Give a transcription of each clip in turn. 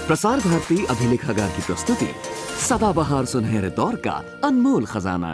प्रसार भारती अभिलेखागार की प्रस्तुति सदाबहार सुनहरे दौर का अनमोल खजाना।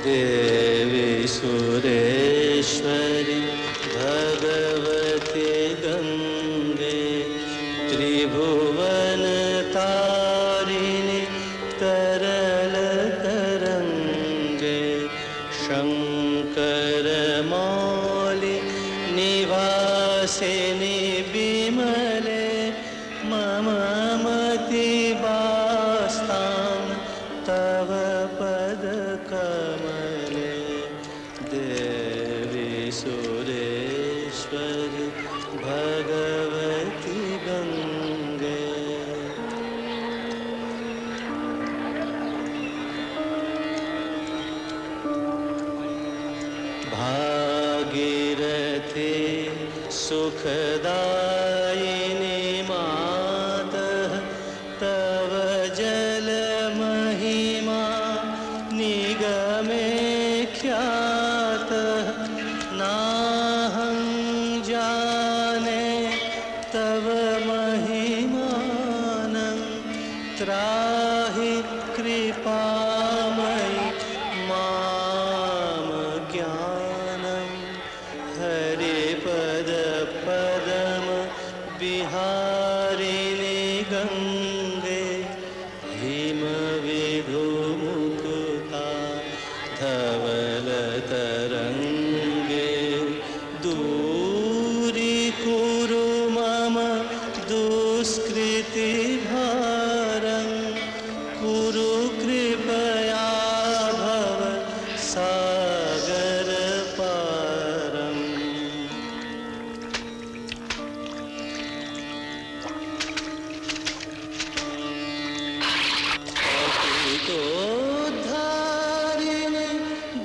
देवी सुरेश्वरी भगवती गंगे त्रिभुवन तारिणी तरल तरंगे शंकर मौली निवासिनी विमले मम मति बास्तान तव पद कमले। देवी सुरेश्वरी भगवती गंगे। भागीरथी सुखदायिनी मातः तव जल महिमा निगमे ख्यातः नाहं जाने तव महिमानं त्राहि कृपामयि माम ज्ञानं हरिपद पदम विहारिणि गंगे हिम विधुमुकुता धवल तरंगे दूरीकुरु मम दुष्कृति भारं कुरु कृपया भव सागर पारम्। अकुतोद्धारिणि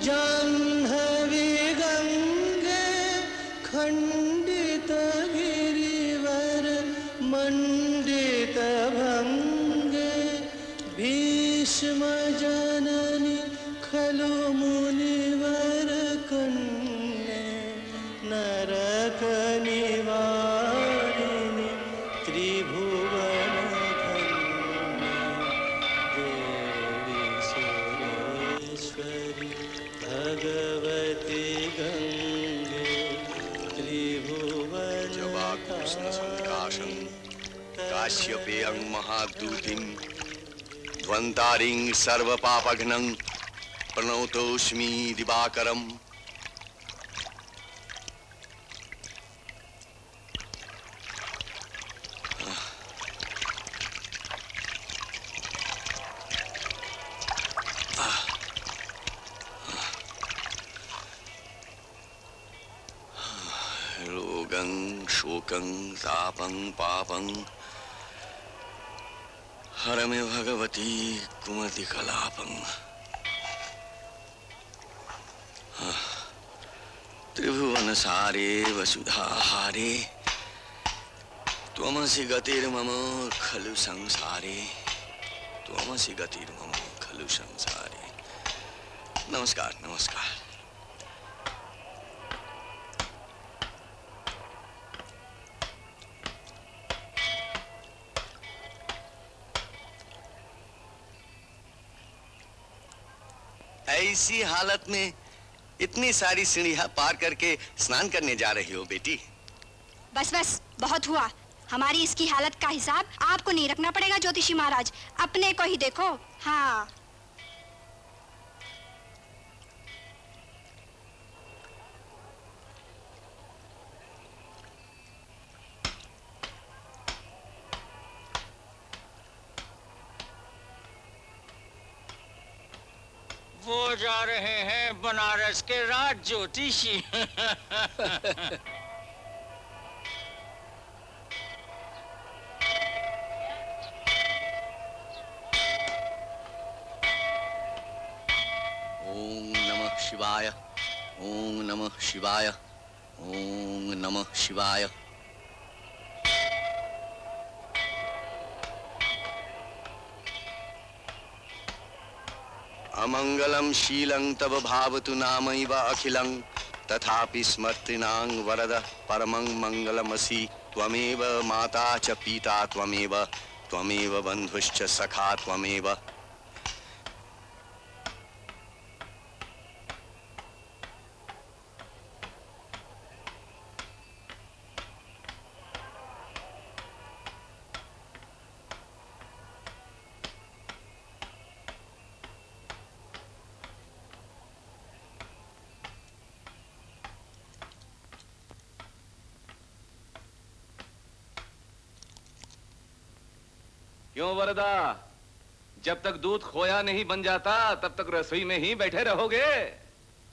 जाह्नवी गंगे खंडित गिरिवर मंडित भंगे भीष्म जननी खलु मुनिवर कन्ये नरक निवारिणि त्रिभुवन धन्ये। देवी सुरेश्वरी भगवती गंगे त्रिभुवन जवाकृष्ण संकाशं काश्यपेयं महाद्युतिं ध्वन्तारिं सर्वपापघ्नं प्रणतोऽस्मि दिवाकरम्। रोगं शोकं तापं पापं हरमे भगवती कुमति कलापं। त्रिभुवन सारे वसुधाहारे त्वमसि गतिर्मम खलु संसारे त्वमसि गतिर्मम खलु संसारे। नमस्कार नमस्कार। ऐसी हालत में इतनी सारी सीढ़ियां पार करके स्नान करने जा रही हो बेटी? बस बस बहुत हुआ। हमारी इसकी हालत का हिसाब आपको नहीं रखना पड़ेगा ज्योतिषी महाराज, अपने को ही देखो। हाँ वो जा रहे हैं बनारस के राज ज्योतिषी। ओम नमः शिवाय, ओम नमः शिवाय, ओम नमः शिवाय। अमंगलम शीलं तव भावतु नामैव अखिलं तथापि स्मर्तिनां वरद परमं मंगलमसि। त्वमेव माता च पिता त्वमेव, त्वमेव बन्धुश्च सखा त्वमेव। क्यों वरदा, जब तक दूध खोया नहीं बन जाता तब तक रसोई में ही बैठे रहोगे?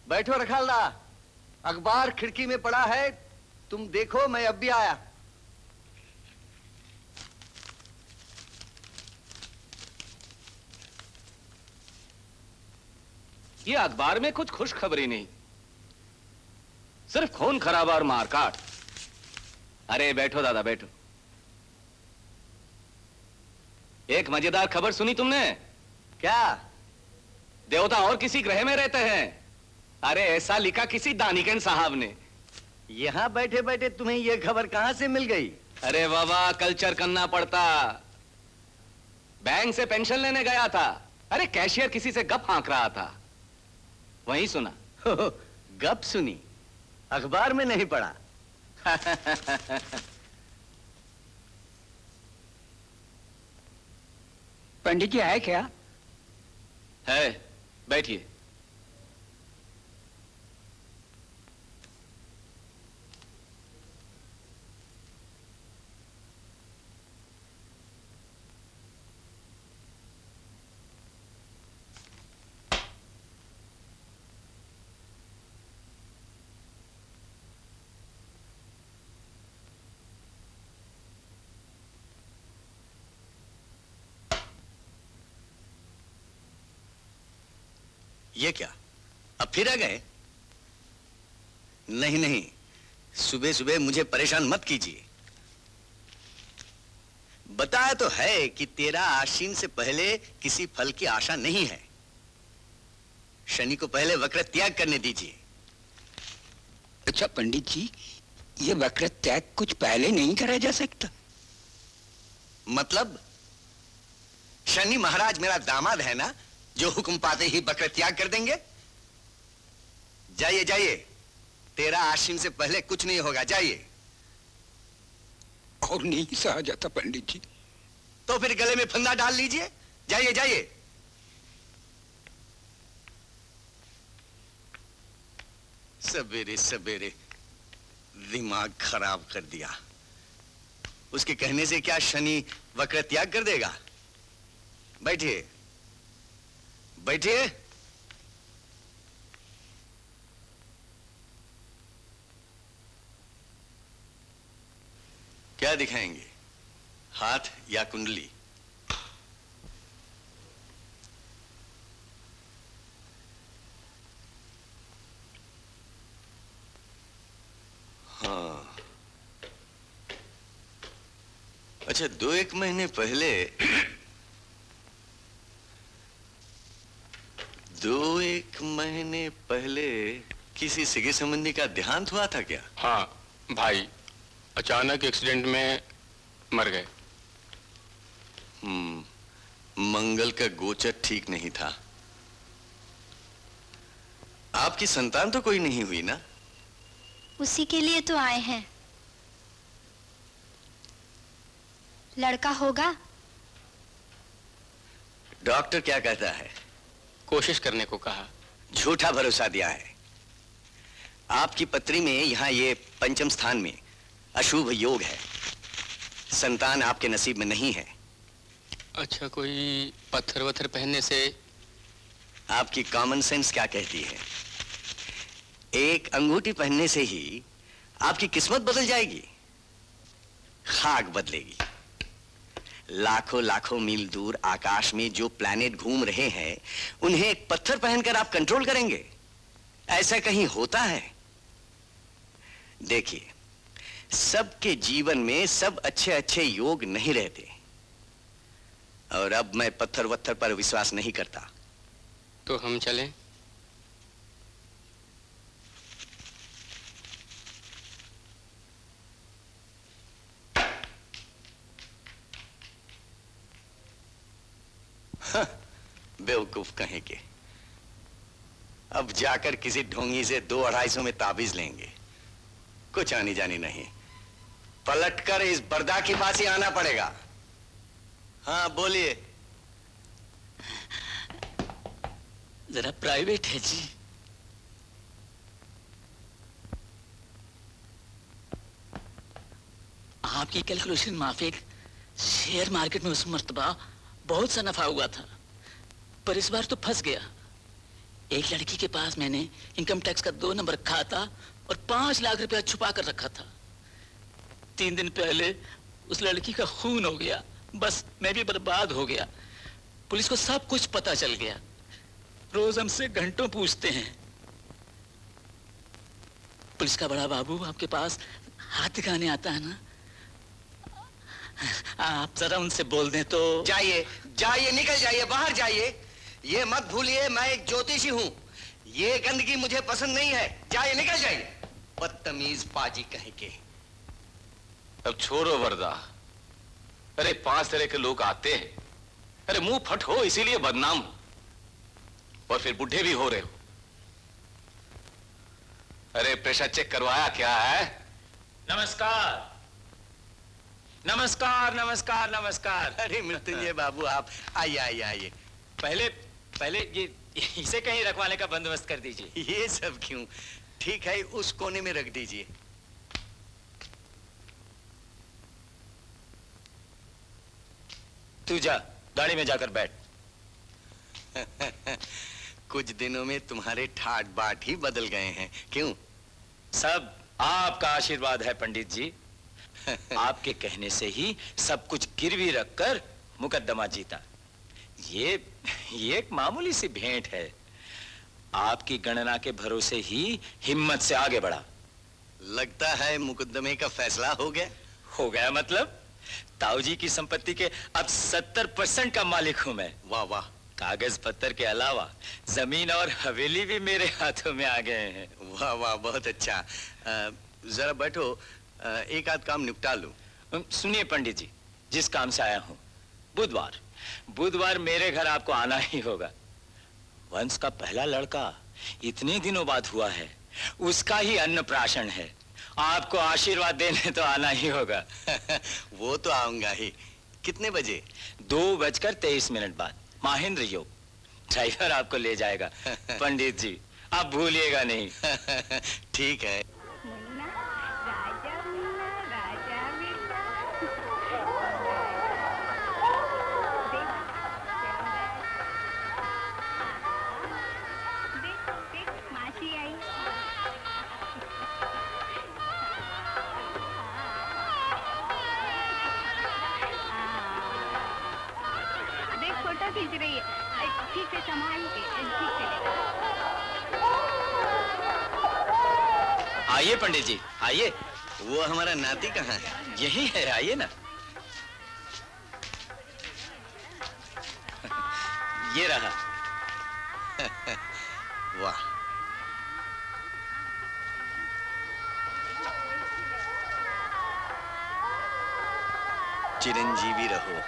बैठो रखालदा, अखबार खिड़की में पड़ा है, तुम देखो मैं अब भी आया। ये अखबार में कुछ खुशखबरी नहीं, सिर्फ खून खराबा और मारकाट। अरे बैठो दादा बैठो। एक मजेदार खबर सुनी तुमने? क्या? देवता और किसी ग्रह में रहते हैं। अरे ऐसा लिखा किसी दानिकन साहब ने। यहाँ बैठे बैठे तुम्हें ये खबर कहाँ से मिल गई? अरे बाबा कल्चर करना पड़ता। बैंक से पेंशन लेने गया था। अरे कैशियर किसी से गप हाँक रहा था, वहीं सुना। गप सुनी, अखबार में नहीं पढ़ा। पंडित जी आए क्या? है, बैठिए। ये क्या, अब फिर आ गए? नहीं नहीं, सुबह सुबह मुझे परेशान मत कीजिए। बताया तो है कि 13 आश्विन से पहले किसी फल की आशा नहीं है। शनि को पहले वक्र त्याग करने दीजिए। अच्छा पंडित जी, ये वक्र त्याग कुछ पहले नहीं करा जा सकता? मतलब शनि महाराज मेरा दामाद है ना, जो हुक्म पाते ही वक्र त्याग कर देंगे। जाइए जाइए, 13 आश्विन से पहले कुछ नहीं होगा, जाइए। और नहीं सहा जाता पंडित जी। तो फिर गले में फंदा डाल लीजिए, जाइए जाइए। सवेरे सवेरे दिमाग खराब कर दिया। उसके कहने से क्या शनि वक्र त्याग कर देगा? बैठिए बैठिए। क्या दिखाएंगे, हाथ या कुंडली? हाँ। अच्छा, 2-1 महीने पहले 2-1 महीने पहले किसी सगे संबंधी का देहांत हुआ था क्या? हाँ भाई, अचानक एक्सीडेंट में मर गए। मंगल का गोचर ठीक नहीं था। आपकी संतान तो कोई नहीं हुई ना? उसी के लिए तो आए हैं। लड़का होगा? डॉक्टर क्या कहता है? कोशिश करने को कहा। झूठा भरोसा दिया है। आपकी पत्री में यहां ये पंचम स्थान में अशुभ योग है। संतान आपके नसीब में नहीं है। अच्छा, कोई पत्थर वत्थर पहनने से? आपकी कॉमन सेंस क्या कहती है? एक अंगूठी पहनने से ही आपकी किस्मत बदल जाएगी? खाक बदलेगी। लाखों लाखों मील दूर आकाश में जो प्लैनेट घूम रहे हैं उन्हें एक पत्थर पहनकर आप कंट्रोल करेंगे? ऐसा कहीं होता है? देखिए, सबके जीवन में सब अच्छे अच्छे योग नहीं रहते, और अब मैं पत्थर वत्थर पर विश्वास नहीं करता। तो हम चलें? बेवकूफ कहीं के। अब जाकर किसी ढोंगी से 200-250 में ताबीज लेंगे। कुछ आनी जानी नहीं। पलटकर इस बरदा के पास ही आना पड़ेगा। हाँ बोलिए। जरा प्राइवेट है जी। आपकी कैलकुलेशन माफिक शेयर मार्केट में उस मर्तबा बहुत सा नफा हुआ था, पर इस बार तो फंस गया। एक लड़की के पास मैंने इनकम टैक्स का 2 नंबर खाता और 5 लाख रुपया छुपा कर रखा था। 3 दिन पहले उस लड़की का खून हो गया, बस मैं भी बर्बाद हो गया। पुलिस को सब कुछ पता चल गया। रोज हमसे घंटों पूछते हैं। पुलिस का बड़ा बाबू आपके पास हाथ दिखाने आता है ना, आप जरा उनसे बोल दें तो। जाइए जाइए, निकल जाइए, बाहर जाइए। ये मत भूलिए मैं एक ज्योतिषी हूं। ये गंदगी मुझे पसंद नहीं है। जाइए, निकल जाइए। बदतमीज पाजी कहीं के। अब छोड़ो वरदा। अरे 5 तरह के लोग आते हैं। अरे मुंह फट हो इसीलिए बदनाम हो, और फिर बुढ़े भी हो रहे हो। अरे प्रेशर चेक करवाया क्या है? नमस्कार नमस्कार नमस्कार नमस्कार। अरे मृत्युंजय बाबू, आप आइए आइए आइए। पहले ये इसे कहीं रखवाने का बंदोबस्त कर दीजिए। ये सब क्यों? ठीक है, उस कोने में रख दीजिए। तू जा, गाड़ी में जाकर बैठ। कुछ दिनों में तुम्हारे ठाट बाट ही बदल गए हैं। क्यों? सब आपका आशीर्वाद है पंडित जी। आपके कहने से ही सब कुछ गिरवी रखकर मुकदमा जीता। ये एक मामूली सी भेंट है। आपकी गणना के भरोसे ही हिम्मत से आगे बढ़ा। लगता है मुकदमे का फैसला हो गया। हो गया मतलब? ताऊ जी की संपत्ति के अब 70% का मालिक हूं मैं। वाह वाह। कागज पत्तर के अलावा जमीन और हवेली भी मेरे हाथों में आ गए हैं। वाह वाह, बहुत अच्छा। जरा बैठो, एक आध काम निपटा लूं। सुनिए पंडित जी, जिस काम से आया हूं, बुधवार मेरे घर आपको आना ही होगा। वंश का पहला लड़का इतने दिनों बाद हुआ है, उसका ही अन्नप्राशन है। आपको आशीर्वाद देने तो आना ही होगा। वो तो आऊंगा ही। कितने बजे? 2:23 बाद, महेंद्र योग। ड्राइवर आपको ले जाएगा। पंडित जी, आप भूलिएगा नहीं। ठीक है। खींच रही है। ठीक से संभाल के, ठीक से। आइए पंडित जी, आइए। वो हमारा नाती कहाँ है? यही है, आइए ना। ये रहा। वाह, चिरंजीवी रहो।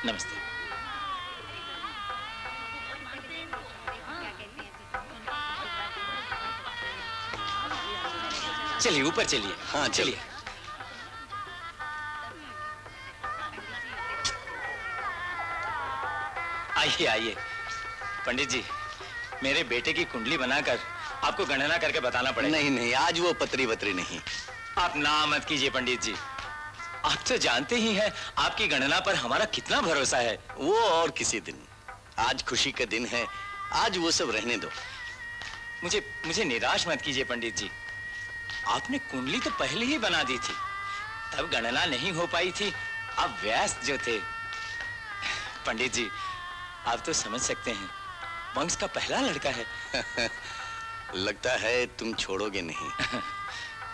नमस्ते। चलिए ऊपर चलिए। हाँ, चलिए। आइए आइए। पंडित जी, मेरे बेटे की कुंडली बनाकर आपको गणना करके बताना पड़ेगा। नहीं नहीं, आज वो पतरी वतरी नहीं। आप ना मत कीजिए पंडित जी। आप तो जानते ही हैं आपकी गणना पर हमारा कितना भरोसा है। वो और किसी दिन, आज खुशी का दिन है, आज वो सब रहने दो। मुझे निराश मत कीजिए पंडित जी। आपने कुंडली तो पहले ही बना दी थी, तब गणना नहीं हो पाई थी। आप व्यस्त जो थे। पंडित जी, आप तो समझ सकते हैं, वंश का पहला लड़का है। लगता है तुम छोड़ोगे नहीं।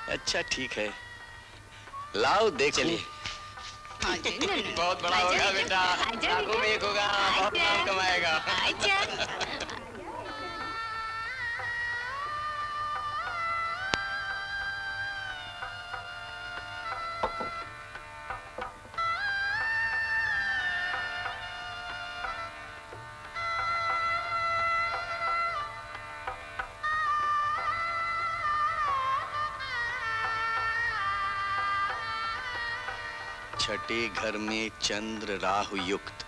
अच्छा ठीक है, लाओ देख। चलिए। बहुत बड़ा होगा बेटा, लाखों में एक होगा, बहुत नाम कमाएगा। छठे घर में चंद्र राहु युक्त,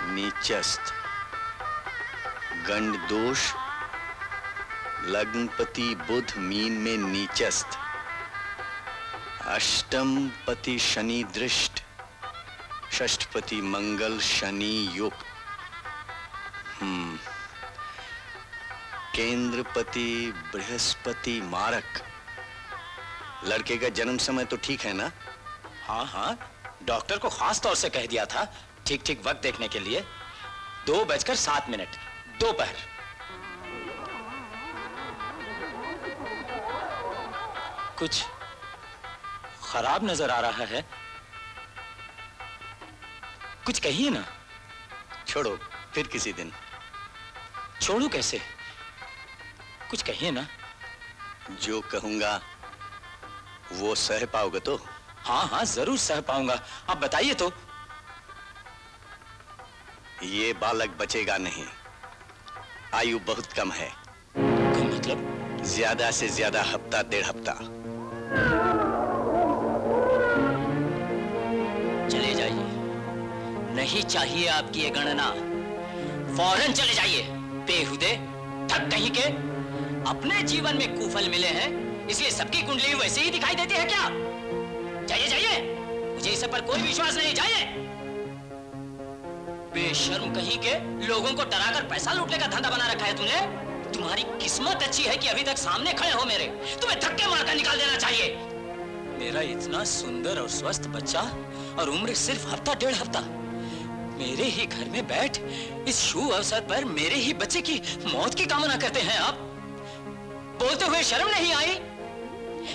नीचस्थ, गंड दोष, लग्नपति बुध मीन में नीचस्थ, अष्टम पति शनि दृष्ट, षष्ठपति मंगल शनि युक्त, केंद्रपति बृहस्पति मारक। लड़के का जन्म समय तो ठीक है ना? हाँ हाँ, डॉक्टर को खास तौर से कह दिया था ठीक ठीक वक्त देखने के लिए। 2:07 दोपहर। कुछ खराब नजर आ रहा है, कुछ कहिए ना। छोड़ो, फिर किसी दिन। छोड़ू कैसे, कुछ कहिए ना। जो कहूंगा वो सह पाओगे तो? हाँ हाँ, जरूर सह पाऊंगा, आप बताइए तो। ये बालक बचेगा नहीं, आयु बहुत कम है। कम मतलब? ज्यादा से ज्यादा हफ्ता, 1.5 हफ्ता। चले जाइए, नहीं चाहिए आपकी ये गणना। फौरन चले जाइए। बेहुदे थक कहीं के। अपने जीवन में कुफल मिले हैं, इसलिए सबकी कुंडली वैसे ही दिखाई देती है क्या? जाइए जाइए, मुझे इस पर कोई विश्वास नहीं। जाइए। बेशर्म कहीं के, लोगों को डराकर पैसा लूटने का धंधा बना रखा है तुमने। तुम्हारी किस्मत अच्छी है कि अभी तक सामने खड़े हो मेरे। तुम्हें धक्के मारकर निकाल देना चाहिए। मेरा इतना सुंदर और स्वस्थ बच्चा, और उम्र सिर्फ हफ्ता 1.5 हफ्ता। मेरे ही घर में बैठ इस शुभ अवसर पर मेरे ही बच्चे की मौत की कामना करते हैं आप। बोलते हुए शर्म नहीं आई?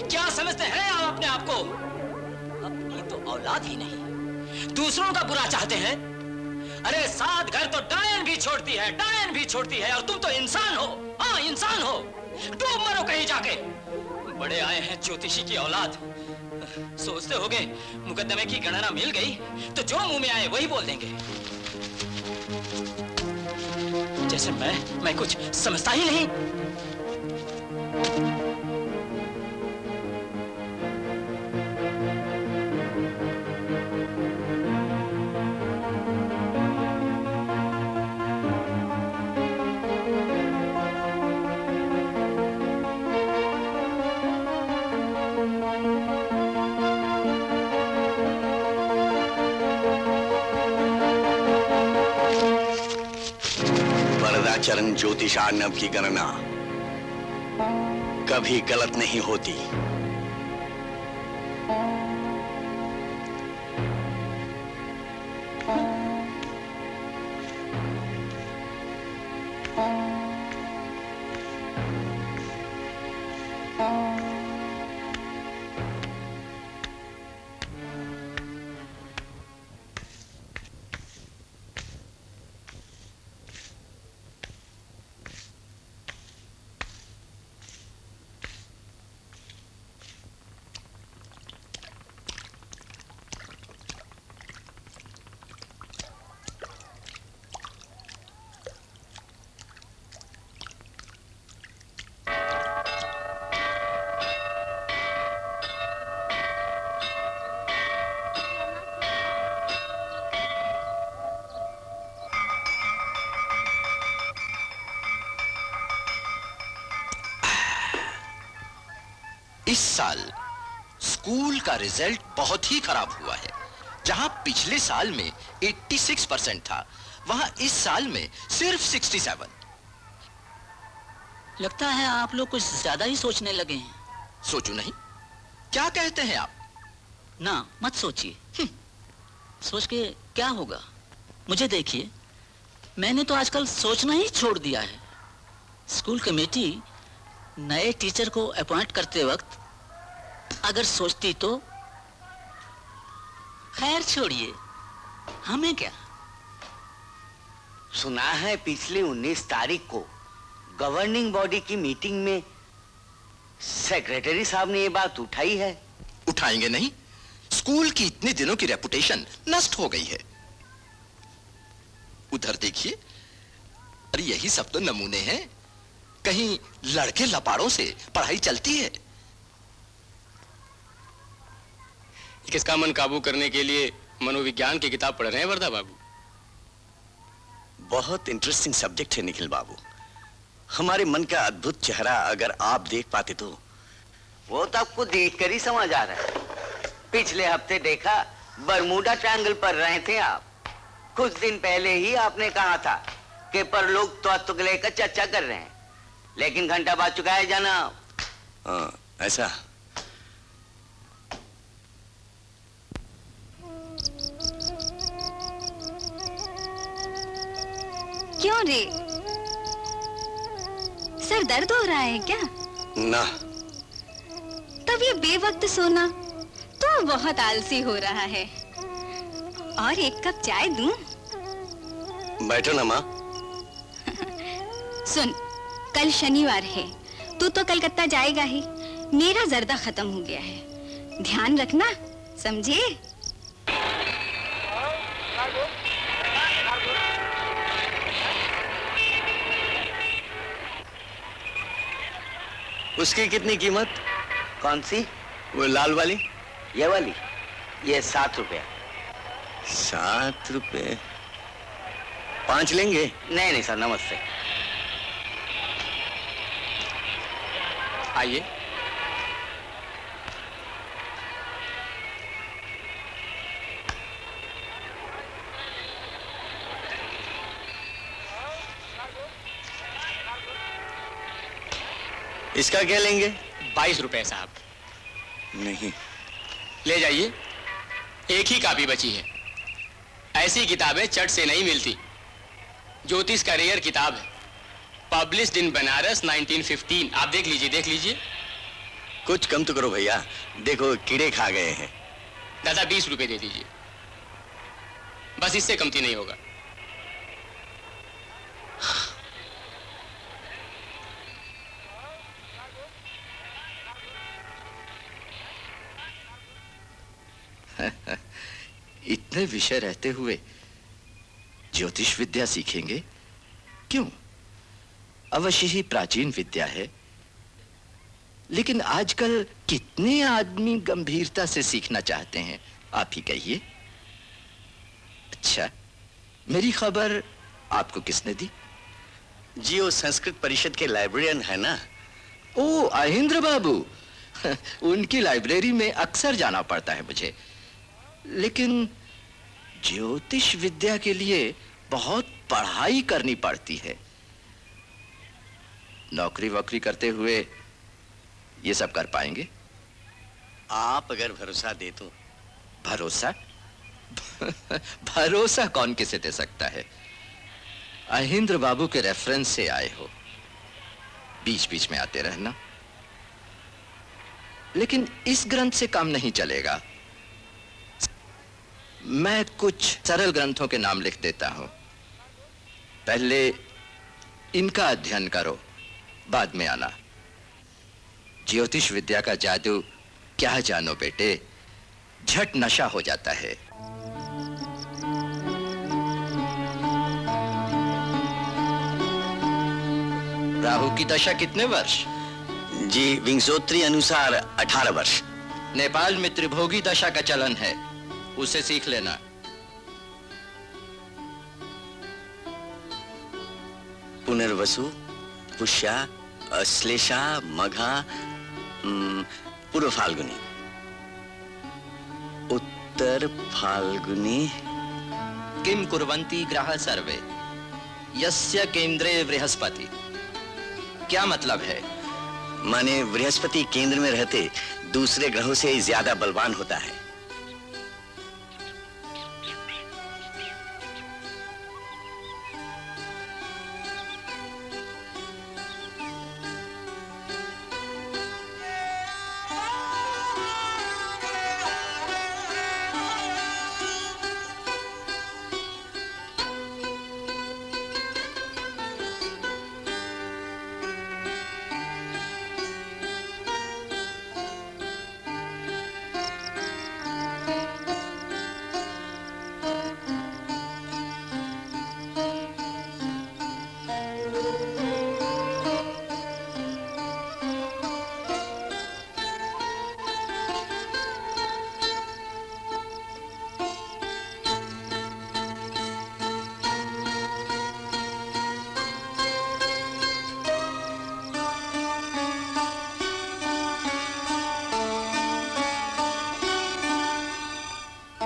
क्या समझते हैं आप अपने आप को? अपनी तो औलाद ही नहीं, दूसरों का बुरा चाहते हैं। अरे 7 घर तो डायन भी छोड़ती है, डायन भी छोड़ती है, और तुम तो इंसान हो। हाँ, इंसान हो। डूब मरो कहीं जाके। बड़े आए हैं ज्योतिषी की औलाद। सोचते होगे मुकदमे की गणना मिल गई तो जो मुंह में आए वही बोल देंगे, जैसे मैं कुछ समझता ही नहीं। वरदाचरण ज्योतिषार्णव की गणना कभी गलत नहीं होती। इस साल स्कूल का रिजल्ट बहुत ही खराब हुआ है। जहां पिछले साल में 86% था, वहां इस साल में सिर्फ 67। लगता है आप लोग कुछ ज्यादा ही सोचने लगे हैं। सोचू नहीं, क्या कहते हैं आप? ना मत सोचिए। सोच के क्या होगा? मुझे देखिए, मैंने तो आजकल सोचना ही छोड़ दिया है। स्कूल कमेटी नए टीचर को अपॉइंट करते वक्त अगर सोचती तो। खैर छोड़िए, हमें क्या। सुना है पिछले 19 तारीख को गवर्निंग बॉडी की मीटिंग में सेक्रेटरी साहब ने ये बात उठाई है। उठाएंगे नहीं? स्कूल की इतने दिनों की रेपुटेशन नष्ट हो गई है। उधर देखिए, अरे यही सब तो नमूने हैं। कहीं लड़के लपाड़ों से पढ़ाई चलती है? किसका मन काबू करने के लिए मनोविज्ञान की किताब पढ़ रहे हैं वर्धा बाबू? बहुत इंटरेस्टिंग सब्जेक्ट है निखिल बाबू। हमारे मन का अद्भुत चेहरा अगर आप देख पाते तो। वो तो आपको देखकर ही समझ आ रहा है। पिछले हफ्ते देखा, बरमूडा ट्रायंगल पढ़ रहे थे आप। कुछ दिन पहले ही आपने कहा था कि पर लोग तत्व को लेकर चर्चा कर रहे हैं, लेकिन घंटा बाद चुका है जाना। ऐसा? क्यों रे, सर दर्द हो रहा है क्या? ना। तब ये बेवक्त सोना तो बहुत आलसी हो रहा है। और एक कप चाय दूं? बैठो ना माँ। सुन, कल शनिवार है, तू तो कलकत्ता जाएगा ही। मेरा जर्दा खत्म हो गया है, ध्यान रखना, समझे? उसकी कितनी कीमत? कौन सी? वो लाल वाली? ये वाली? ये 7 रुपया। 7 रुपए? 5 लेंगे? नहीं नहीं सर, नमस्ते। आइए। इसका क्या लेंगे? 22 रुपए साहब। नहीं। ले जाइए, एक ही कॉपी बची है। ऐसी किताबें चट से नहीं मिलती। ज्योतिष का रेयर किताब है, पब्लिश्ड इन बनारस 1915। आप देख लीजिए, देख लीजिए। कुछ कम तो करो भैया, देखो कीड़े खा गए हैं। दादा 20 रुपए दे दीजिए, बस इससे कमती नहीं होगा। इतने विषय रहते हुए ज्योतिष विद्या सीखेंगे क्यों? अवश्य ही प्राचीन विद्या है, लेकिन आजकल कितने आदमी गंभीरता से सीखना चाहते हैं, आप ही कहिए। अच्छा, मेरी खबर आपको किसने दी? जी, वो संस्कृत परिषद के लाइब्रेरियन है ना। ओ, अहिंद्र बाबू। उनकी लाइब्रेरी में अक्सर जाना पड़ता है मुझे, लेकिन ज्योतिष विद्या के लिए बहुत पढ़ाई करनी पड़ती है। नौकरी वोकरी करते हुए ये सब कर पाएंगे? आप अगर भरोसा दे तो। भरोसा? भरोसा कौन किसे दे सकता है? अहिंद्र बाबू के रेफरेंस से आए हो, बीच बीच में आते रहना। लेकिन इस ग्रंथ से काम नहीं चलेगा। मैं कुछ सरल ग्रंथों के नाम लिख देता हूं, पहले इनका अध्ययन करो, बाद में आना। ज्योतिष विद्या का जादू क्या जानो बेटे, झट नशा हो जाता है। राहु की दशा कितने वर्ष? जी, विंशोत्तरी अनुसार 18 वर्ष। नेपाल में त्रिभोगी दशा का चलन है, उसे सीख लेना। पुनर्वसु, पुष्या, अश्लेषा, मघा, पूर्व फाल्गुनी, उत्तर फाल्गुनी। किम कुर्वन्ति ग्रह सर्वे यस्य केंद्रे बृहस्पति। क्या मतलब है? माने बृहस्पति केंद्र में रहते दूसरे ग्रहों से ज्यादा बलवान होता है।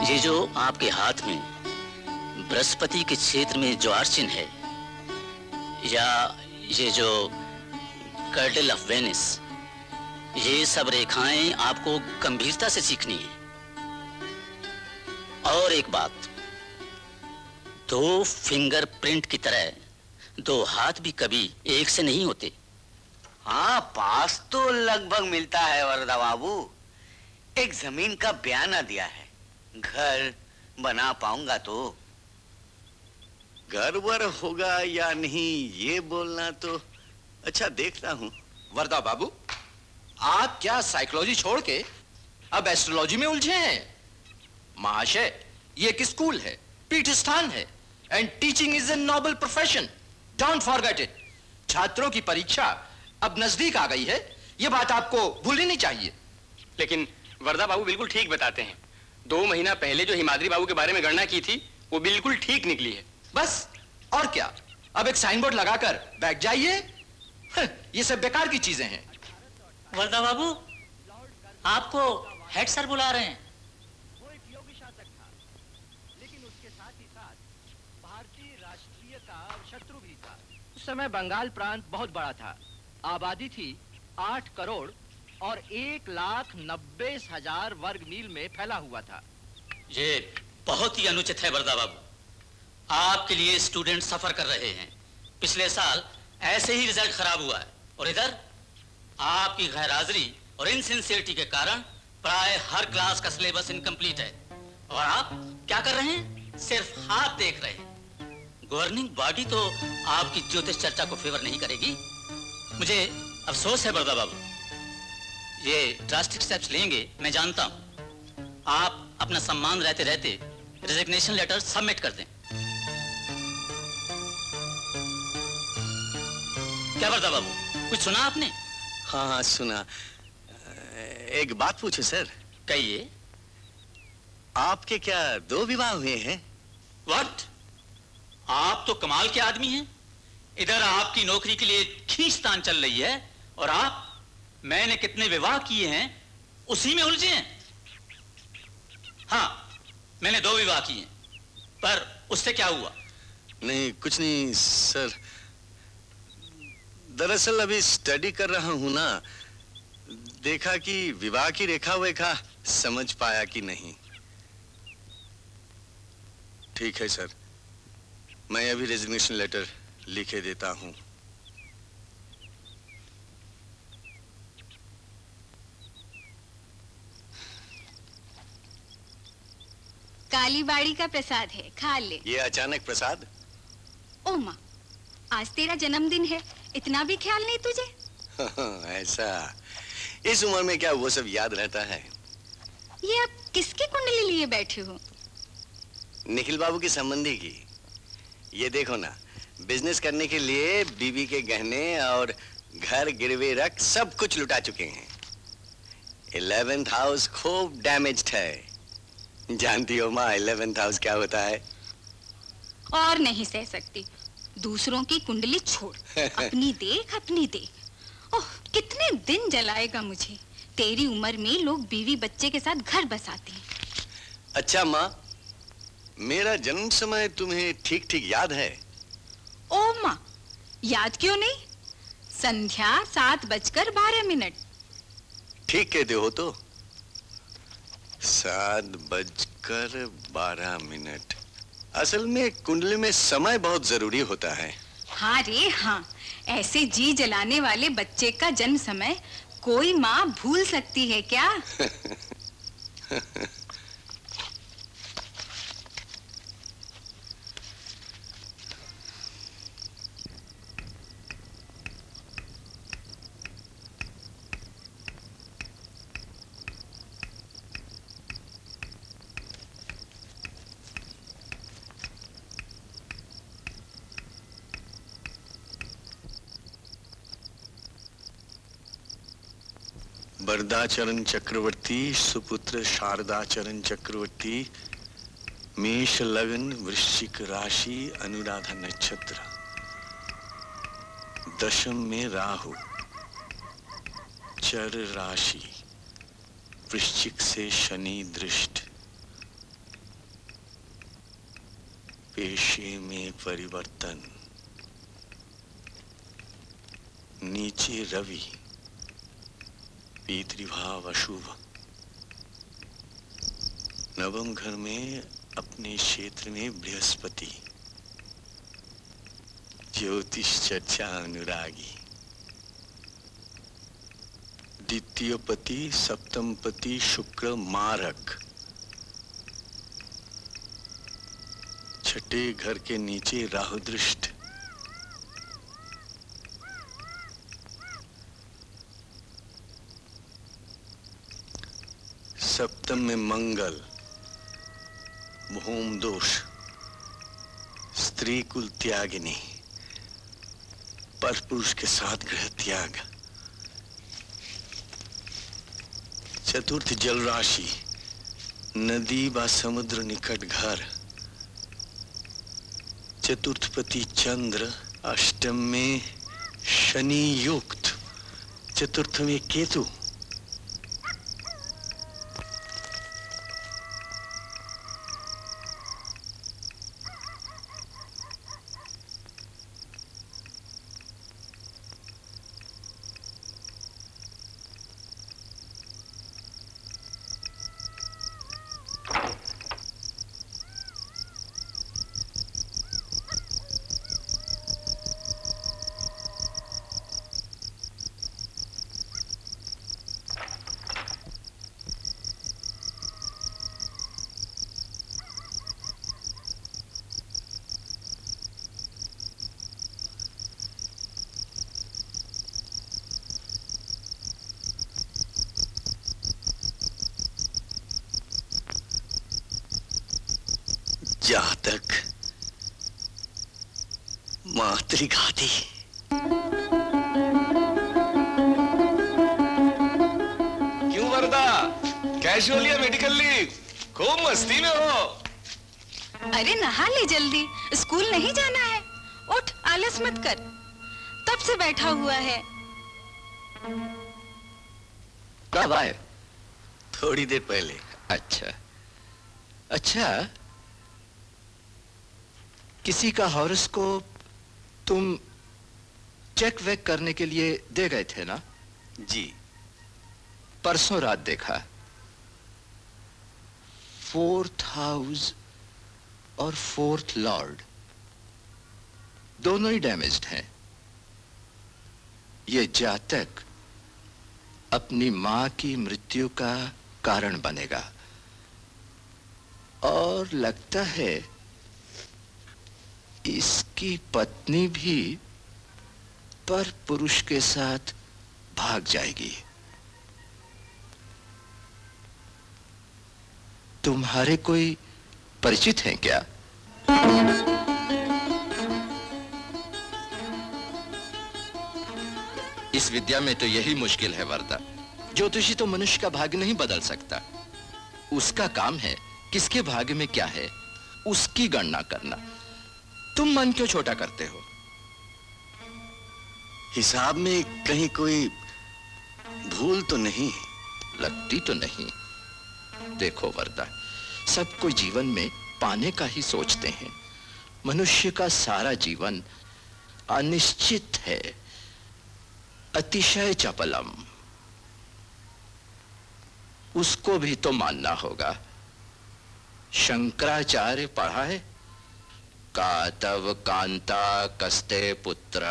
ये जो आपके हाथ में बृहस्पति के क्षेत्र में जो अर्चिन है, या ये जो कर्टल ऑफ वेनिस, ये सब रेखाएं आपको गंभीरता से सीखनी है। और एक बात, दो फिंगरप्रिंट की तरह दो हाथ भी कभी एक से नहीं होते। हाँ, पास तो लगभग मिलता है वरदा बाबू। एक जमीन का बयाना दिया है, घर बना पाऊंगा तो। घर वर होगा या नहीं ये बोलना तो अच्छा देखता हूँ। वरदा बाबू, आप क्या साइकोलॉजी छोड़ के अब एस्ट्रोलॉजी में उलझे हैं? महाशय, ये एक स्कूल है, पीठ स्थान है, and teaching is a noble profession. Don't forget it. छात्रों की परीक्षा अब नजदीक आ गई है, ये बात आपको भूलनी नहीं चाहिए। लेकिन वरदा बाबू बिल्कुल ठीक बताते हैं। 2 महीना पहले जो हिमाद्री बाबू के बारे में गणना की थी वो बिल्कुल ठीक निकली है। बस और क्या, अब एक साइन बोर्ड लगाकर बैठ जाइए। ये सब बेकार की चीजें हैं। वरदा बाबू, आपको हेड सर बुला रहे हैं। वो एक योगी शासक था, लेकिन उसके साथ ही साथ भारतीय राष्ट्रीय का शत्रु भी था। उस समय बंगाल प्रांत बहुत बड़ा था, आबादी थी 8 करोड़ और 1,90,000 वर्ग मील में फैला हुआ था। ये बहुत ही अनुचित है वरदा बाबू। आपके लिए स्टूडेंट सफर कर रहे हैं। पिछले साल ऐसे ही रिजल्ट खराब हुआ है, और इधर आपकी गैरहाजिरी और इनसिंसियरिटी के कारण प्राय हर क्लास का सिलेबस इनकम्प्लीट है। और आप क्या कर रहे हैं? सिर्फ हाथ देख रहे हैं। गवर्निंग बॉडी तो आपकी ज्योतिष चर्चा को फेवर नहीं करेगी। मुझे अफसोस है वरदा बाबू, ये ड्रास्टिक स्टेप्स लेंगे मैं जानता हूं। आप अपना सम्मान रहते रहते रिजिग्नेशन लेटर सबमिट कर दें। क्या वरदा बाबू, कुछ सुना आपने? हाँ हाँ सुना। एक बात पूछे सर? कहिए। आपके क्या 2 विवाह हुए हैं? व्हाट? आप तो कमाल के आदमी हैं। इधर आपकी नौकरी के लिए खींचतान चल रही है, और आप मैंने कितने विवाह किए हैं उसी में उलझे हैं। हाँ, मैंने 2 विवाह किए, पर उससे क्या हुआ? नहीं कुछ नहीं सर, दरअसल अभी स्टडी कर रहा हूं ना, देखा कि विवाह की रेखा वेखा समझ पाया कि नहीं। ठीक है सर, मैं अभी रेजिग्नेशन लेटर लिखे देता हूं। काली बाड़ी का प्रसाद है, खा ले। ये अचानक प्रसाद? ओ माँ, आज तेरा जन्मदिन है, इतना भी ख्याल नहीं तुझे? ऐसा, इस उम्र में क्या वो सब याद रहता है? ये आप किसकी कुंडली लिए बैठे हो? निखिल बाबू के संबंधी की। ये देखो ना, बिजनेस करने के लिए बीवी के गहने और घर गिरवे रख सब कुछ लुटा चुके हैं। 11th हाउस खूब डैमेज्ड है। जानती हो माँ 11th हाउस क्या होता है? और नहीं सह सकती। दूसरों की कुंडली छोड़, अपनी देख अपनी देख। ओह, कितने दिन जलाएगा मुझे। तेरी उम्र में लोग बीवी बच्चे के साथ घर बसाते हैं। अच्छा माँ, मेरा जन्म समय तुम्हें ठीक ठीक याद है? ओ माँ, याद क्यों नहीं? संध्या 7:12। ठीक कहते हो तो। 7:12। असल में कुंडली में समय बहुत जरूरी होता है। हाँ रे हाँ, ऐसे जी जलाने वाले बच्चे का जन्म समय कोई माँ भूल सकती है क्या? वरदाचरण चक्रवर्ती सुपुत्र शारदाचरण चक्रवर्ती, मेष लग्न, वृश्चिक राशि, अनुराधा नक्षत्र, दशम में राहु, चर राशि, वृश्चिक से शनि दृष्ट, पेशे में परिवर्तन, नीचे रवि, पितृभाव अशुभ, नवम घर में अपने क्षेत्र में बृहस्पति, ज्योतिष चर्चा अनुरागी, द्वितीय पति सप्तम पति शुक्र मारक, छठे घर के नीचे राहु दृष्ट, सप्तम में मंगल, भूम दोष, स्त्री कुल त्यागिनी, पर पुरुष के साथ गृह त्याग, चतुर्थ जल राशि, नदी व समुद्र निकट घर, चतुर्थ पति चंद्र, अष्टम में शनि युक्त, चतुर्थ में केतु, जातक मातृघाती। क्यों वरदा, कैसे हो लिया मेडिकल लीव? खूब मस्ती में हो। अरे नहा ले जल्दी, स्कूल नहीं जाना है। उठ, आलस मत कर, तब से बैठा हुआ है। कब आए? थोड़ी देर पहले। अच्छा अच्छा, किसी का हॉरोस्कोप तुम चेक वेक करने के लिए दे गए थे ना? जी। परसों रात देखा, 4th हाउस और 4th लॉर्ड दोनों ही डैमेज्ड हैं। ये जातक अपनी मां की मृत्यु का कारण बनेगा और लगता है इसकी पत्नी भी पर पुरुष के साथ भाग जाएगी। तुम्हारे कोई परिचित हैं क्या? इस विद्या में तो यही मुश्किल है वरदा। ज्योतिषी तो मनुष्य का भाग्य नहीं बदल सकता। उसका काम है किसके भाग्य में क्या है उसकी गणना करना। तुम मन क्यों छोटा करते हो? हिसाब में कहीं कोई भूल तो नहीं? लगती तो नहीं। देखो वरदा, सब कोई जीवन में पाने का ही सोचते हैं। मनुष्य का सारा जीवन अनिश्चित है, अतिशय चपलम। उसको भी तो मानना होगा। शंकराचार्य पढ़ा है, कातव कांता कस्ते पुत्र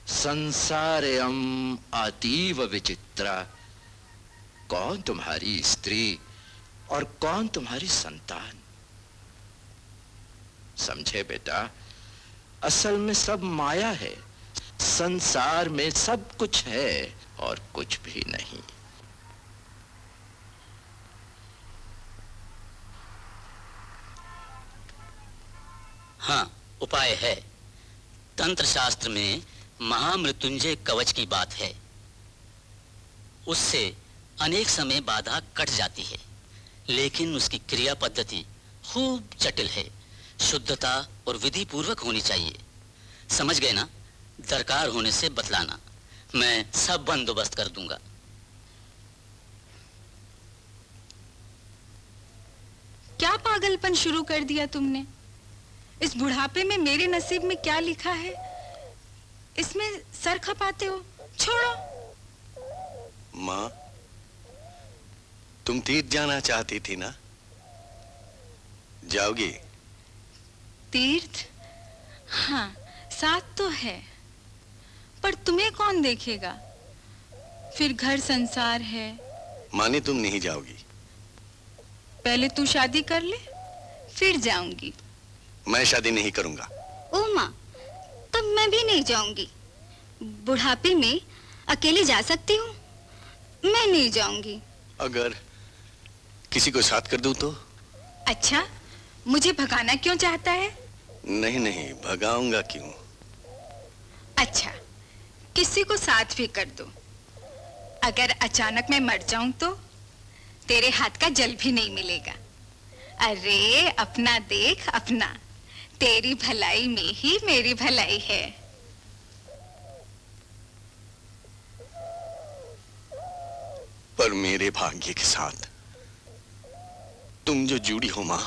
संसारयम अतीव विचित्र। कौन तुम्हारी स्त्री और कौन तुम्हारी संतान? समझे बेटा, असल में सब माया है। संसार में सब कुछ है और कुछ भी नहीं। हाँ, उपाय है। तंत्र शास्त्र में महामृत्युंजय कवच की बात है। उससे अनेक समय बाधा कट जाती है, लेकिन उसकी क्रिया पद्धति खूब जटिल है। शुद्धता और विधि पूर्वक होनी चाहिए। समझ गए ना? दरकार होने से बतलाना, मैं सब बंदोबस्त कर दूंगा। क्या पागलपन शुरू कर दिया तुमने? इस बुढ़ापे में मेरे नसीब में क्या लिखा है, इसमें सर खपाते हो। छोड़ो। माँ, तुम तीर्थ जाना चाहती थी ना? जाओगी? तीर्थ? हाँ, साथ तो है, पर तुम्हें कौन देखेगा? फिर घर संसार है। माने तुम नहीं जाओगी? पहले तू शादी कर ले, फिर जाऊंगी। मैं शादी नहीं करूंगा। ओ माँ, तब मैं भी नहीं जाऊंगी। बुढ़ापे में अकेले जा सकती हूँ, मैं नहीं जाऊंगी। अगर किसी को साथ कर दूं तो? अच्छा, मुझे भगाना क्यों चाहता है? नहीं नहीं, भगाऊंगा क्यों? अच्छा, किसी को साथ भी कर दो। अगर अचानक मैं मर जाऊं तो तेरे हाथ का जल भी नहीं मिलेगा। अरे अपना देख अपना, तेरी भलाई में ही मेरी भलाई है। पर मेरे भाग्य के साथ तुम जो जुड़ी हो माँ,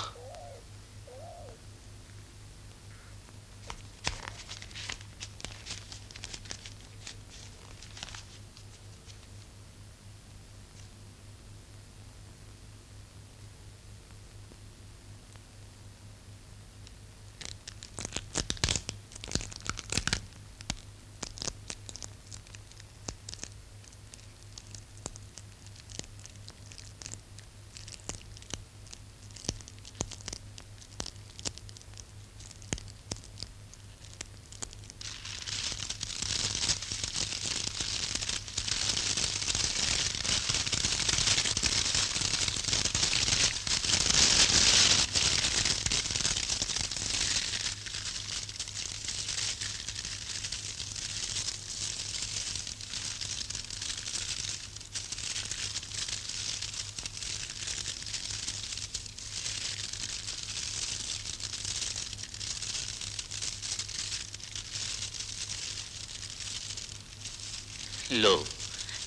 लो,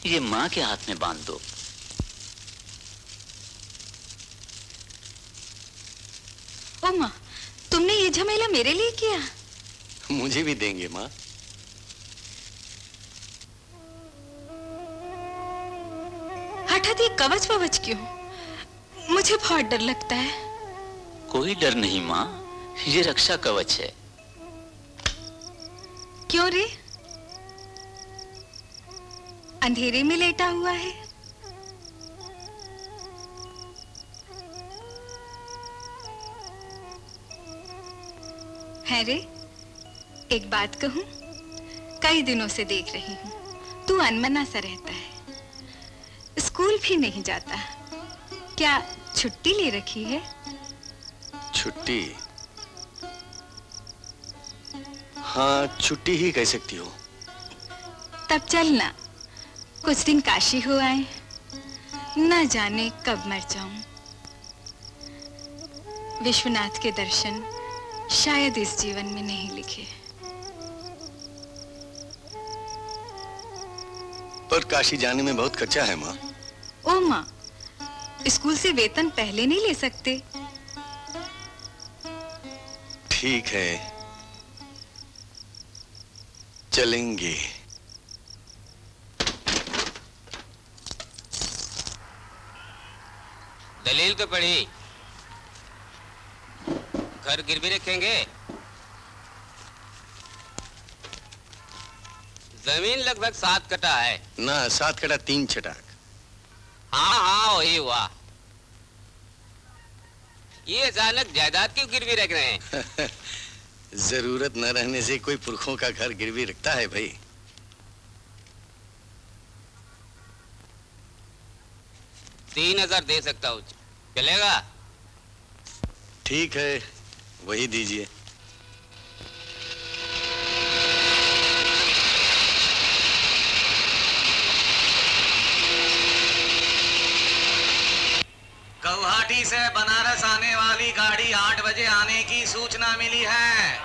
ये माँ के हाथ में बांध दो। ओ माँ, तुमने ये झमेला मेरे लिए किया? मुझे भी देंगे माँ? हठात ये कवच पवच क्यों? मुझे बहुत डर लगता है। कोई डर नहीं माँ, ये रक्षा कवच है। क्यों रे? अंधेरे में लेटा हुआ है। है रे, एक बात कहूं? कई दिनों से देख रही हूं, तू अनमना सा रहता है, स्कूल भी नहीं जाता। क्या छुट्टी ले रखी है? छुट्टी? हाँ, छुट्टी ही कह सकती हो। तब चलना, कुछ दिन काशी हो आए, न जाने कब मर जाऊं। विश्वनाथ के दर्शन शायद इस जीवन में नहीं लिखे। पर काशी जाने में बहुत खर्चा है माँ। ओ माँ, स्कूल से वेतन पहले नहीं ले सकते? ठीक है, चलेंगे। दलील तो पढ़ी। घर गिरवी रखेंगे? जमीन लगभग 7 कट्ठा है ना, 7 कट्ठा 3 छटाक। हाँ हाँ वही हुआ। ये अचानक जायदाद क्यों गिरवी रख रहे हैं? जरूरत न रहने से कोई पुरखों का घर गिरवी रखता है भाई। 3000 दे सकता हूँ, चलेगा? ठीक है, वही दीजिए। गुवाहाटी से बनारस आने वाली गाड़ी 8 बजे आने की सूचना मिली है।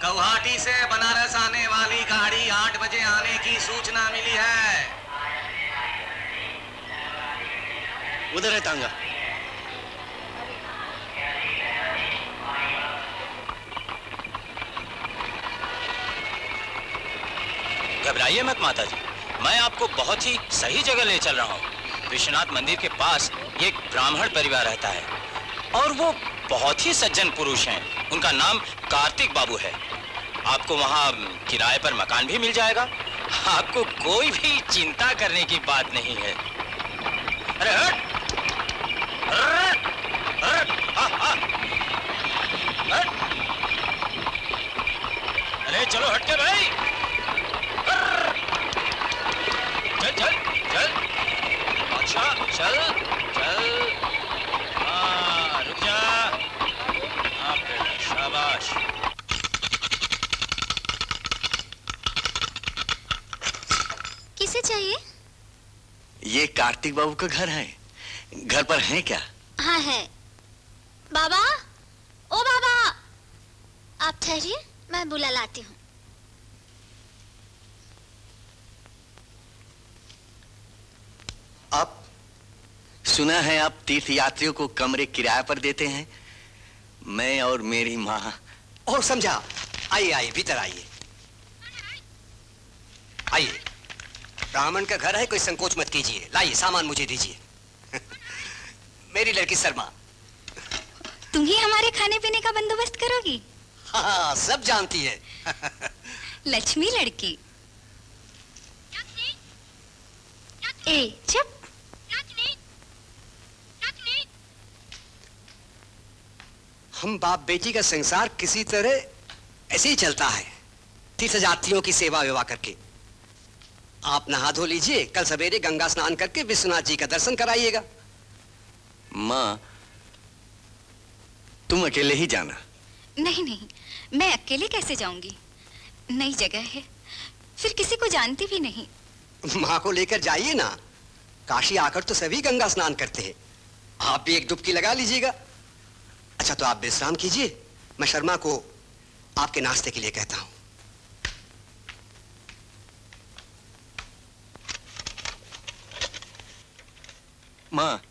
गुवाहाटी से बनारस आने वाली गाड़ी 8 बजे आने की सूचना मिली है। उधर है तांगा। घबराइए मत माता जी, मैं आपको बहुत ही सही जगह ले चल रहा हूँ। विश्वनाथ मंदिर के पास एक ब्राह्मण परिवार रहता है और वो बहुत ही सज्जन पुरुष हैं। उनका नाम कार्तिक बाबू है। आपको वहाँ किराए पर मकान भी मिल जाएगा। आपको कोई भी चिंता करने की बात नहीं है। अरे हट! अरे चलो हटके भाई, चल चल चल, अच्छा चल चल, हाँ रुक जा, हाँ बेटा शाबाश। किसे चाहिए? ये कार्तिक बाबू का घर है। घर पर है क्या? हाँ है। बाबा, ओ बाबा, आप ठहरिए, मैं बुला लाती हूँ। आप सुना है आप तीर्थ यात्रियों को कमरे किराए पर देते हैं। मैं और मेरी माँ। और समझा। आइए आइए, भीतर आइए। आइए, ब्राह्मण का घर है, कोई संकोच मत कीजिए। लाइए सामान मुझे दीजिए। मेरी लड़की शर्मा। तुम ही हमारे खाने पीने का बंदोबस्त करोगी? हाँ, सब जानती है। लक्ष्मी लड़की। ए चुप। हम बाप बेटी का संसार किसी तरह ऐसे ही चलता है, तीर्थ यात्रियों की सेवा विवाह करके। आप नहा धो लीजिए, कल सवेरे गंगा स्नान करके विश्वनाथ जी का दर्शन कराइएगा। माँ, तुम अकेले ही जाना। नहीं नहीं, मैं अकेले कैसे जाऊंगी? नई जगह है, फिर किसी को जानती भी नहीं। माँ को लेकर जाइए ना। काशी आकर तो सभी गंगा स्नान करते हैं, आप भी एक डुबकी लगा लीजिएगा। अच्छा तो आप विश्राम कीजिए, मैं शर्मा को आपके नाश्ते के लिए कहता हूँ। माँ,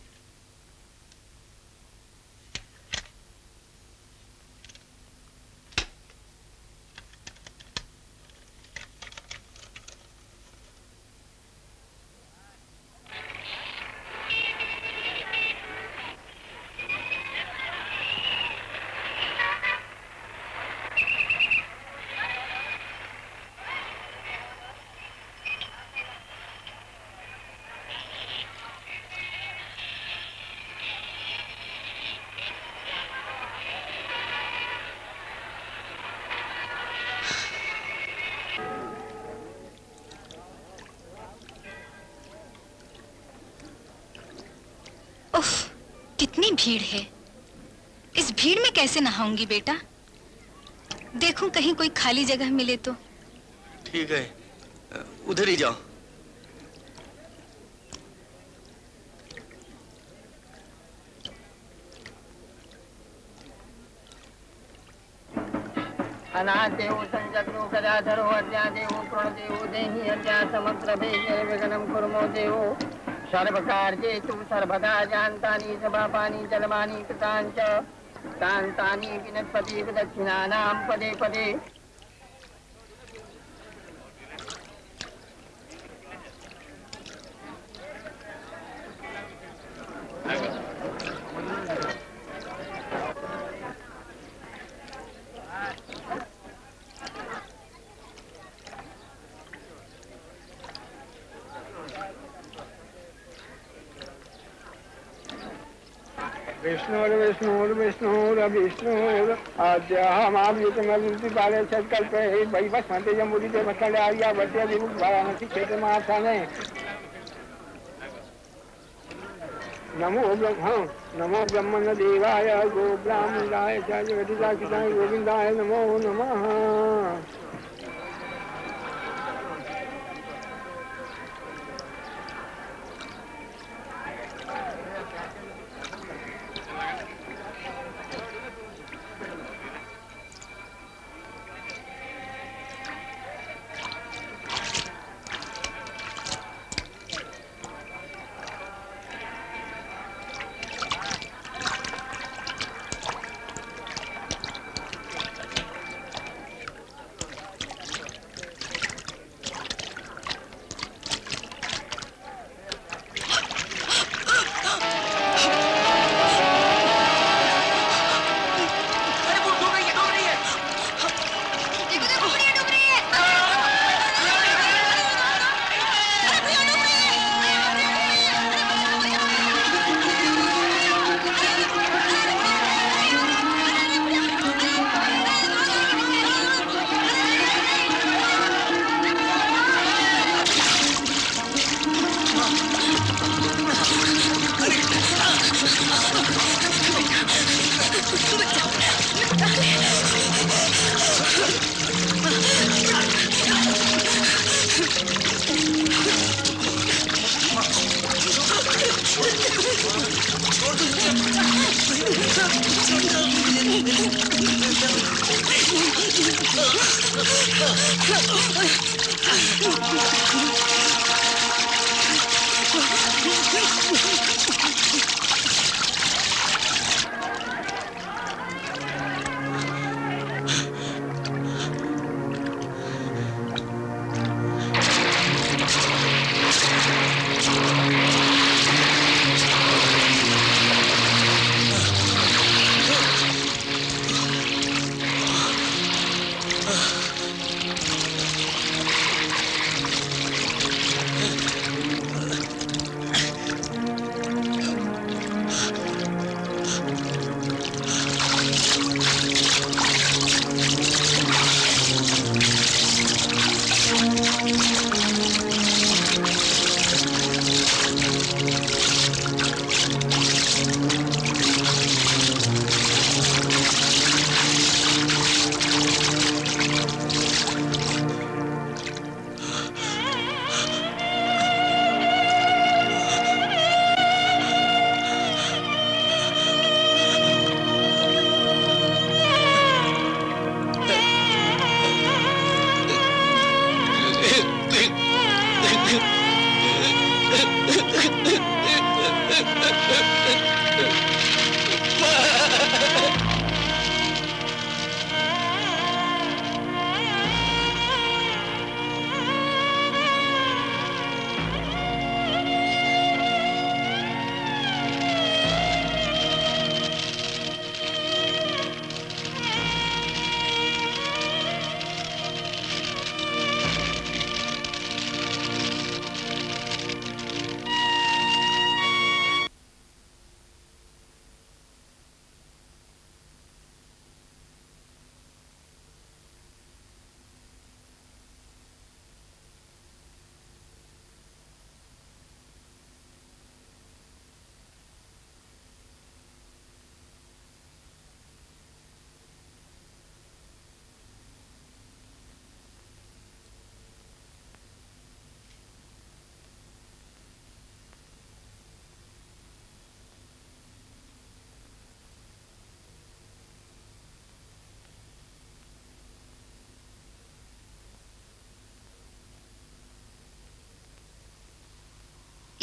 उफ, कितनी भीड़ है। इस भीड़ में कैसे नहाऊंगी बेटा? देखूं कहीं कोई खाली जगह मिले तो। ठीक है, उधर ही जाओ। अनादेव संजग्नो गदाधरो अद्यादेव प्रणदेव देहि अद्या समग्र भेजय विघ्नं कुर्मो देवो सर्वकार्ये तु सर्वदा जानतानि सभापानि जलमानि कृताञ्च तान्तानि विनश्पति दक्षिणानां पदे पदे। विष्णुर्विष्णुर्विष्णुर आद्याहमाव्युतमविपाले सत्कल्पे वैवस्मते यमुदिते वत्सले आर्यावर्ते विमुख वाराणसी क्षेत्र महास्थाने। नमो ब्रह्मण देवाय गो ब्राह्मणाय च जगदिदाय गोविंदाय नमो नमः।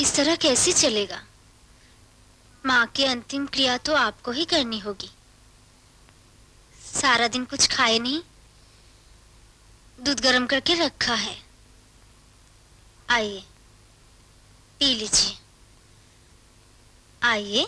इस तरह कैसे चलेगा? माँ की अंतिम क्रिया तो आपको ही करनी होगी। सारा दिन कुछ खाए नहीं, दूध गर्म करके रखा है, आइए पी लीजिए। आइए।